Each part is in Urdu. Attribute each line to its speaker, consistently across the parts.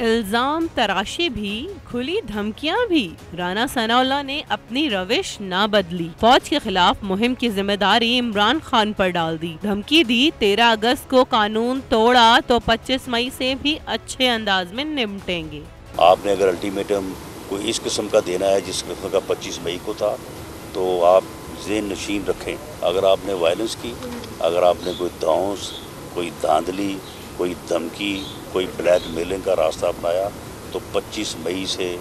Speaker 1: الزام تراشی بھی، کھلی دھمکیاں بھی، رانا ثناءاللہ نے اپنی روش نہ بدلی۔ فوج کے خلاف مہم کی ذمہ داری عمران خان پر ڈال دی۔ دھمکی دی 13 اگست کو قانون توڑا تو 25 مئی سے بھی اچھے انداز میں نمٹیں گے۔
Speaker 2: آپ نے اگر الٹیمیٹم کوئی اس قسم کا دینا ہے جس قسم کا 25 مئی کو تھا تو آپ ذہن نشین رکھیں، اگر آپ نے وائلنس کی، اگر آپ نے کوئی دھونس، کوئی دھاندلی، کوئی دھمکی، کوئی بلیک میلنگ کا راستہ اپنایا تو 25 مئی سے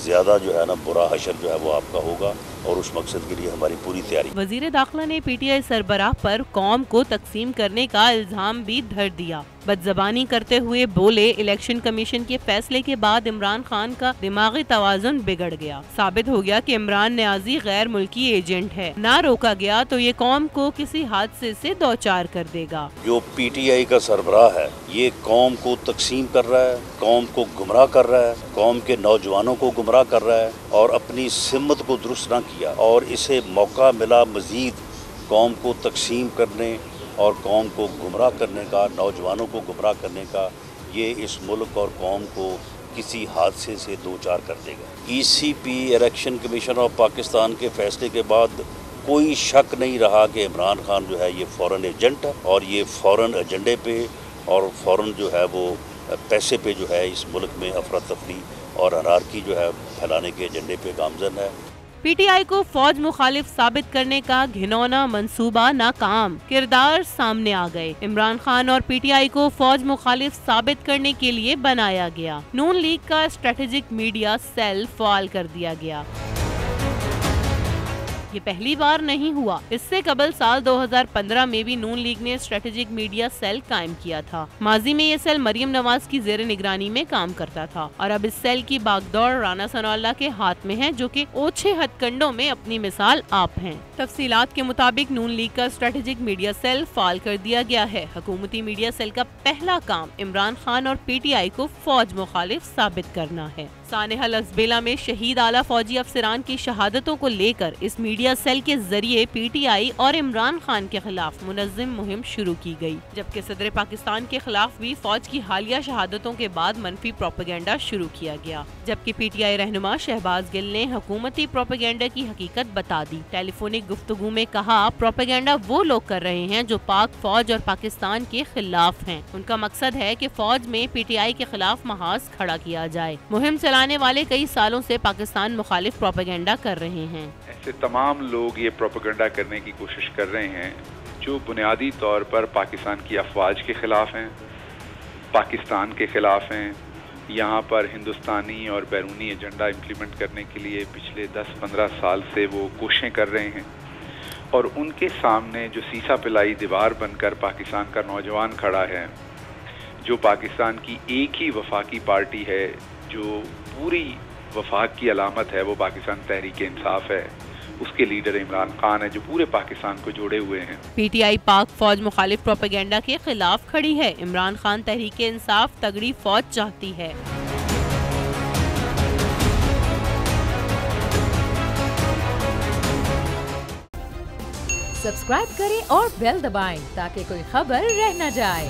Speaker 2: زیادہ جو ہے نا برا حشر جو ہے وہ آپ کا ہوگا، اور اس مقصد کے لیے ہماری پوری تیاری۔
Speaker 1: وزیر داخلہ نے پی ٹی آئی سربراہ پر قوم کو تقسیم کرنے کا الزام بھی دھر دیا۔ بدزبانی کرتے ہوئے بولے الیکشن کمیشن کے فیصلے کے بعد عمران خان کا دماغی توازن بگڑ گیا۔ ثابت ہو گیا کہ عمران نیازی غیر ملکی ایجنٹ ہے، نہ روکا گیا تو یہ قوم کو کسی حادثے سے دوچار کر دے گا۔
Speaker 2: جو پی ٹی آئی کا سربراہ ہے یہ قوم کو تقسیم کر رہا ہے، قوم کو گمراہ کر رہا ہے، قوم کے نوجوانوں کو گمراہ کر رہا ہے، اور اپنی سمت کو درست نہ کیا، اور اسے موقع ملا مزید قوم کو تقسیم کرنے اور قوم کو گمراہ کرنے کا، نوجوانوں کو گمراہ کرنے کا۔ یہ اس ملک اور قوم کو کسی حادثے سے دوچار کر دے گا۔ ای سی پی الیکشن کمیشن آف پاکستان کے فیصلے کے بعد کوئی شک نہیں رہا کہ عمران خان جو ہے یہ فورن ایجنٹ ہے، اور یہ فورن ایجنڈے پہ اور فورن جو ہے وہ پیسے پہ جو ہے اس ملک میں افراتفری اور انارکی جو ہے پھیلانے کے ایجنڈے پہ گامزن ہے۔
Speaker 1: پی ٹی آئی کو فوج مخالف ثابت کرنے کا گھنونا منصوبہ ناکام، کردار سامنے آ گئے۔ عمران خان اور پی ٹی آئی کو فوج مخالف ثابت کرنے کے لیے بنایا گیا۔ نون لیگ کا اسٹریٹجک میڈیا سیل فعال کر دیا گیا۔ یہ پہلی بار نہیں ہوا، اس سے قبل سال 2015 میں بھی نون لیگ نے اسٹریٹجک میڈیا سیل قائم کیا تھا۔ ماضی میں یہ سیل مریم نواز کی زیر نگرانی میں کام کرتا تھا، اور اب اس سیل کی باغدور رانا ثناءاللہ کے ہاتھ میں ہے، جو کہ اوچھے ہتھ کنڈوں میں اپنی مثال آپ ہیں۔ تفصیلات کے مطابق نون لیگ کا اسٹریٹجک میڈیا سیل فعال کر دیا گیا ہے۔ حکومتی میڈیا سیل کا پہلا کام عمران خان اور پی ٹی آئی کو فوج مخالف ثابت کرنا ہے۔ سانحہ لسبیلا میں شہید اعلیٰ فوجی افسران کی شہادتوں کو لے کر اس میڈیا سیل کے ذریعے پی ٹی آئی اور عمران خان کے خلاف منظم مہم شروع کی گئی، جبکہ صدر پاکستان کے خلاف بھی فوج کی حالیہ شہادتوں کے بعد منفی پروپیگنڈا شروع کیا گیا، جبکہ پی ٹی آئی رہنما شہباز گل نے حکومتی پروپیگنڈا کی حقیقت بتا دی۔ ٹیلی فونک گفتگو میں کہا، پروپیگنڈا وہ لوگ کر رہے ہیں جو پاک فوج اور پاکستان کے خلاف ہیں۔ ان کا مقصد ہے کہ فوج میں پی ٹی آئی کے خلاف محاذ کھڑا کیا جائے۔ مہم چلانے والے کئی سالوں سے پاکستان مخالف پروپیگنڈا کر رہے ہیں۔
Speaker 3: ایسے تمام لوگ یہ پروپیگنڈا کرنے کی کوشش کر رہے ہیں جو بنیادی طور پر پاکستان کی افواج کے خلاف ہیں، پاکستان کے خلاف ہیں، یہاں پر ہندوستانی اور بیرونی ایجنڈا امپلیمنٹ کرنے کے لیے پچھلے 10-15 سال سے وہ کوششیں کر رہے ہیں، اور ان کے سامنے جو سیسا پلائی دیوار بن کر پاکستان کا نوجوان کھڑا ہے، جو پاکستان کی ایک ہی وفاقی پارٹی ہے، جو پوری وفاق کی علامت ہے، وہ پاکستان تحریک انصاف ہے، اس کے لیڈر عمران خان ہے، جو پورے پاکستان کو جوڑے ہوئے ہیں۔
Speaker 1: پی ٹی آئی پاک فوج مخالف پروپیگنڈا کے خلاف کھڑی ہے۔ عمران خان تحریک انصاف تگڑی فوج چاہتی ہے۔
Speaker 4: سبسکرائب کریں اور بیل دبائیں تاکہ کوئی خبر رہ نہ جائے۔